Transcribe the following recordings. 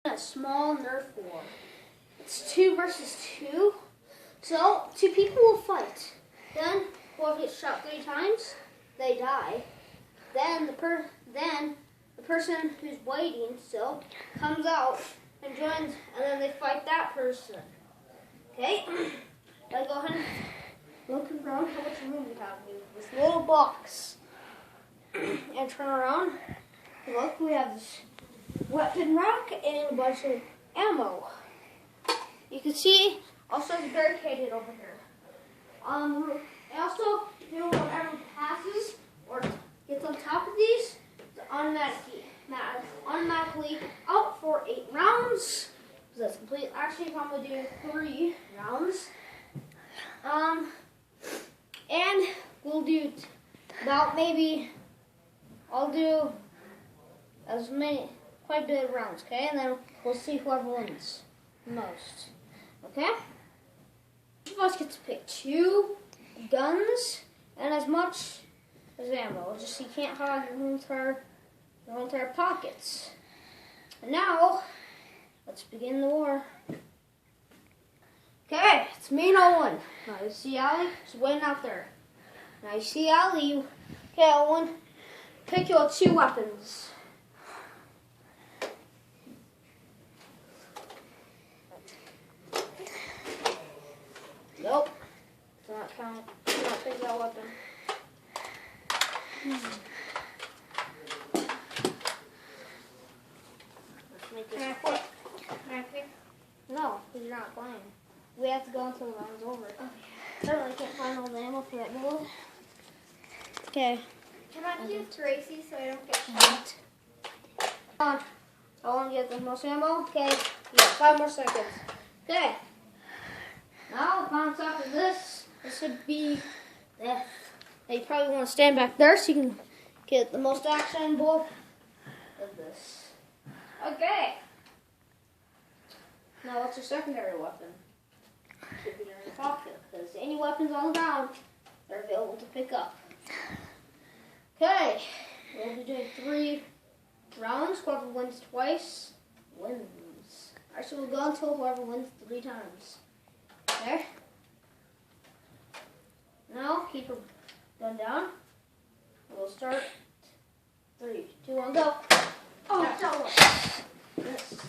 A small Nerf war. It's 2 versus 2. So 2 people will fight. Then whoever gets shot 3 times, they die. Then the person who's waiting still comes out and joins, and then they fight that person. Okay? Now go ahead and look around how much room we have in this little box. And turn around. Look, we have this weapon rack and a bunch of ammo. You can see also it's barricaded over here. And also, whenever passes or gets on top of these, it's automatically out for 8 rounds. So that's complete. Actually, I'm gonna do 3 rounds. And we'll do about maybe I'll do as many. Quite a bit of rounds, okay? And then we'll see whoever wins the most, okay? Each of us gets to pick 2 guns and as much as ammo. Just so you can't hide your entire pockets. And now, let's begin the war. Okay, it's me and Owen. Now you see Allie? She's waiting out there. Now you see Allie. Okay, Owen, pick your 2 weapons. Nope. Does not count. Do not pick that weapon. Let's make this quick. Can I pick? No, because you're not playing. We have to go until the round's over. Okay. Certainly can't find all the ammo for that bullet. Okay. Can I do Tracy so I don't get shot? Come on. I want to get the most ammo. Okay. You got 5 more seconds. Okay. Now, bounce after this. This should be death. Now, you probably want to stand back there so you can get the most action both of this. Okay. Now, what's your secondary weapon? Keep it in your pocket, because any weapons on the ground are available to pick up. Okay. We'll be doing 3 rounds. Whoever wins twice wins. Actually, we'll go until whoever wins 3 times. Okay. Now, keep your gun down. We'll start. 3, 2, 1, go. Oh, missed.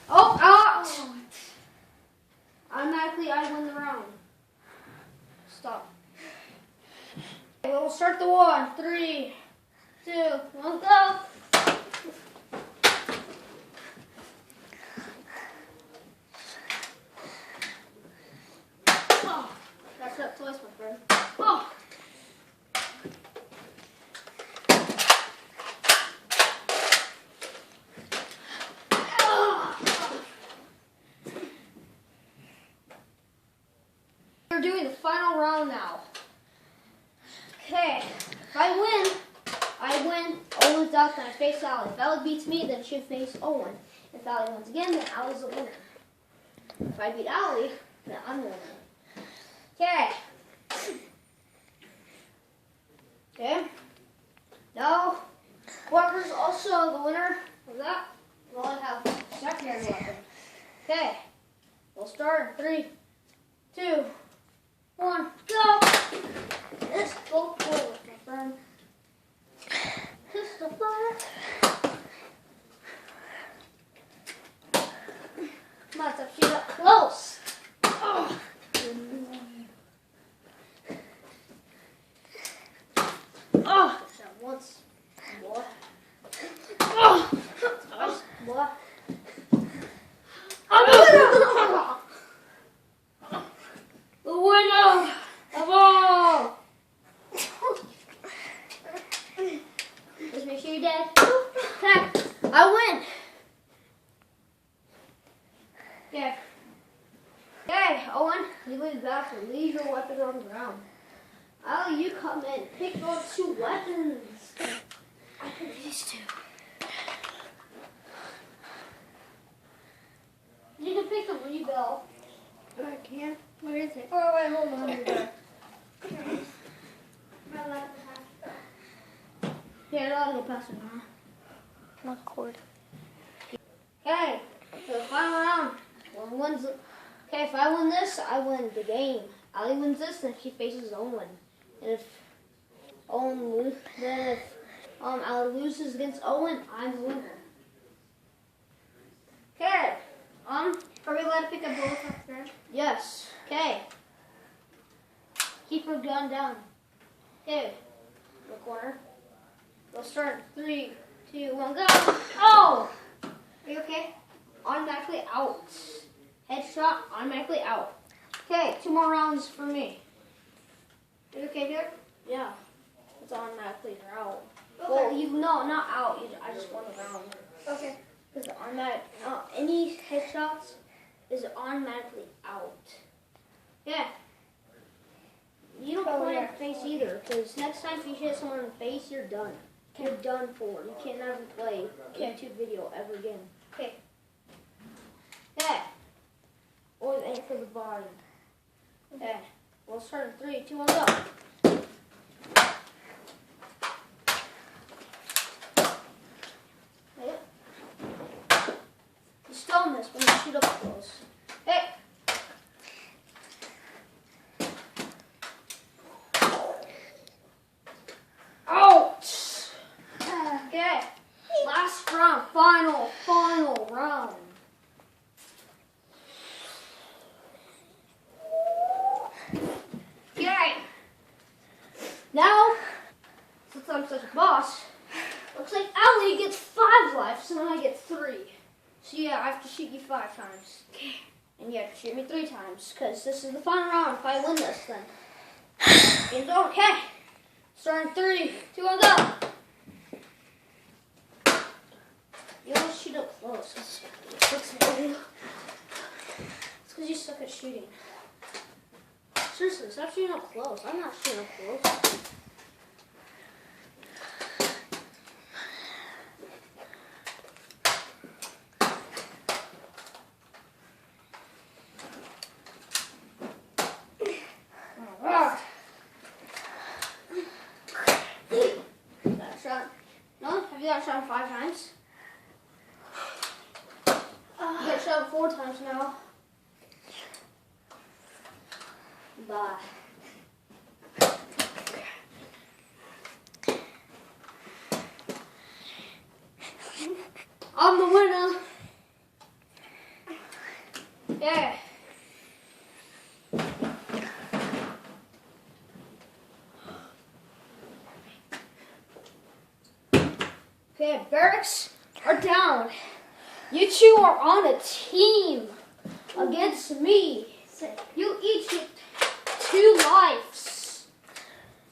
Oh, out! Automatically, I win the round. Stop. Okay, we'll start the war. 3, 2, 1, go. That's up twice, my friend. Oh! We're doing the final round now. Okay, if I win. Owen's out, then I face Allie. If Allie beats me, then she'll face Owen. If Allie wins again, then Allie's the winner. If I beat Allie, then I'm the winner. Okay. Okay. Now, whoever's also the winner of that will only have secondary weapon. Okay. We'll start in 3, 2, 1, go! Let's go forward, my friend. Pistol fire. Come on, stop shooting up close. Oh. Oh, that once more. Oh, twice more. The winner of all. Just make sure you're dead. Okay, I win. Okay. Okay, Owen, you leave the bathroom. Leave your weapon on the ground. Allie, you come in. Pick those 2 weapons. I pick these 2. You can pick the rebuild. I can. Where is it? Oh, wait, hold on. Yeah, I'll go past it now. Not cord. Okay, so the final round. Okay, if I win this, I win the game. Ali wins this, then she faces Owen. And if Owen loses, then if Ali loses against Owen, I'm the winner. Okay. Are we allowed to pick up both of them? Yes. Okay. Keep her gun down. Okay. The corner. We'll start. 3, 2, 1, go. Oh! Are you okay? Automatically out. Headshot, automatically out. Okay, 2 more rounds for me. Are you okay, Jared? Yeah. It's automatically out. Okay. Well, not out. I just won the round. Okay. Because any headshots is automatically out. Yeah. You don't point in the face either, because next time if you hit someone in the face, you're done. You're done for. You can't never play YouTube video ever again. Okay. Yeah. Always aim for the bottom. Yeah. We'll start in 3, 2, 1, go. You still miss when you shoot up close. Hey. Ouch. Okay. Last round. Final round. Okay. Now, since I'm such a boss, looks like Ali gets 5 lives and I get 3. So yeah, I have to shoot you 5 times. Okay. And you have to shoot me 3 times, because this is the final round. If I win this, then game's over. Okay. Start in 3, 2, 1, go. You always shoot up close. It's because you suck at shooting. Seriously, stop shooting up close. I'm not shooting up close. Have you got shot 5 times? You got shot 4 times now. Bye. I'm the winner. Yeah. Okay, barracks are down. You 2 are on a team against me. You each get 2 lives.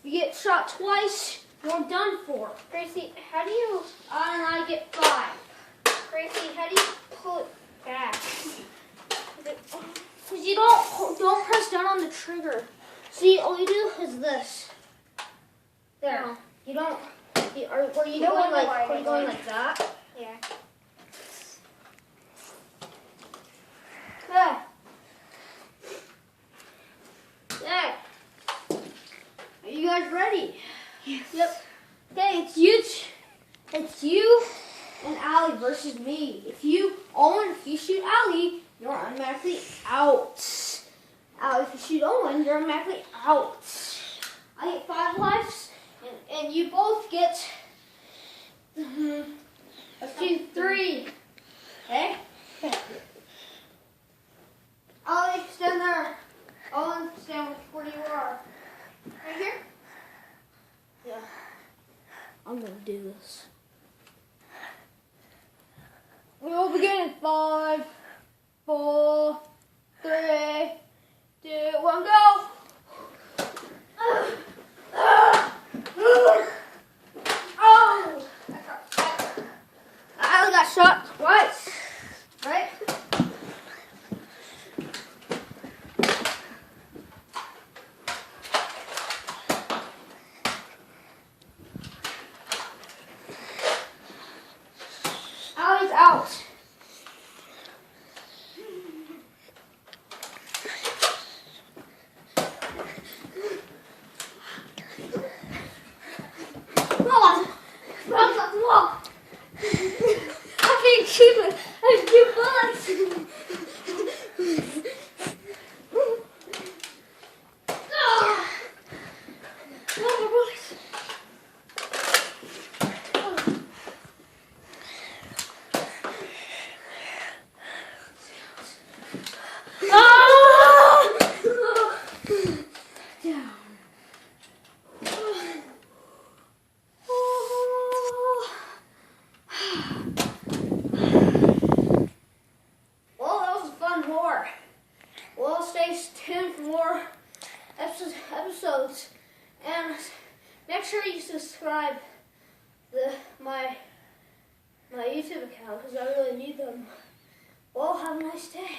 You get shot twice, you're done for. Gracie, how do you... And I get 5. Gracie, how do you pull it back? Because you don't press down on the trigger. See, all you do is this. There. No, you don't... Are you going like that? Yeah. Okay. Yeah. Are you guys ready? Yes. Yep. Okay, it's you and Ali versus me. If you shoot Ali, you're automatically out. If you shoot Owen, you're automatically out. I get 5 lives, and you both get 3. Okay? Ali, stand there. Owen, stand where you are. Right here? Yeah. I'm gonna do this. We will begin in 5, 4, 3, 2, 1, go! Oh! I only got shot twice, right? Allie's out. episodes. And make sure you subscribe my YouTube account because I really need them. Well, have a nice day.